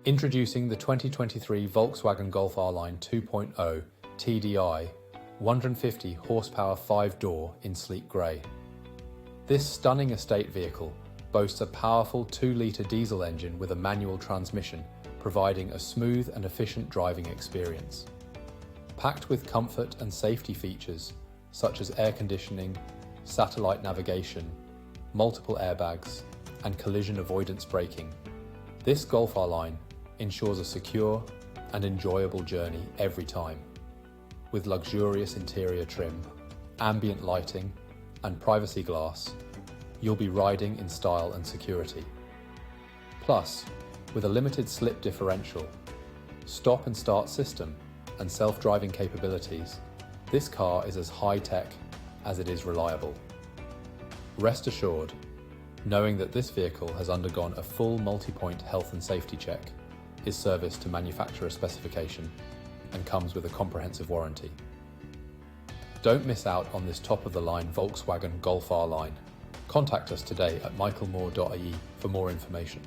Introducing the 2023 Volkswagen Golf Rline 2.0 TDI 150 horsepower 5-door in sleek grey. This stunning estate vehicle boasts a powerful 2-litre diesel engine with a manual transmission, providing a smooth and efficient driving experience. Packed with comfort and safety features such as air conditioning, satellite navigation, multiple airbags, and collision avoidance braking, this Golf Rline ensures a secure and enjoyable journey every time. With luxurious interior trim, ambient lighting, and privacy glass, you'll be riding in style and security. Plus, with a limited slip differential, stop and start system, and self-driving capabilities, this car is as high-tech as it is reliable. Rest assured, knowing that this vehicle has undergone a full multi-point health and safety check, is serviced to manufacturer specification, and comes with a comprehensive warranty. Don't miss out on this top-of-the-line Volkswagen Golf Rline. Contact us today at michaelmoore.ie for more information.